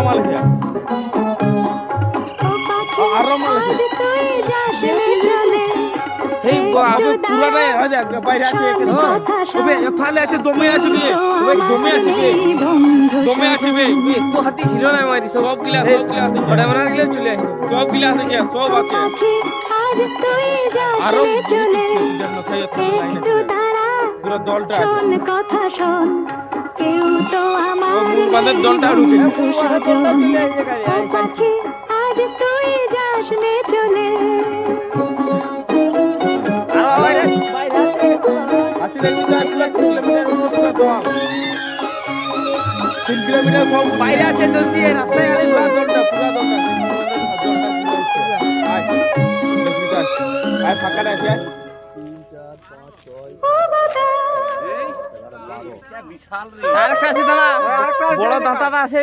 মাল আছে আরো মাল আছে এই আবে পুরা নাই আজ বাইরে আছে ওবে এখানে আছে দমে আছে বে ওবে দমে আছে বে দমে আছে বে তো হাতি ছিল না মারি সব গিলা ঘড়ে মারার গিলা চলে আসে সব গিলা আছে সব আছে আরো জন্য খাই লাইন আছে পুরো দলটা আছে কথা শুন কেউ তো আমার মূল বাঁধের দলটা ঢুকে আজ তুই যাস নে চলে কিলোমিটার সব বাইরে আছে জলদি রাস্তায় গেলে পুরো দলটা আর ফাঁকা আছে 3 4 5 6 বিশাল রে আরেকটা আছে দাদা বড় দাঁতাটা আছে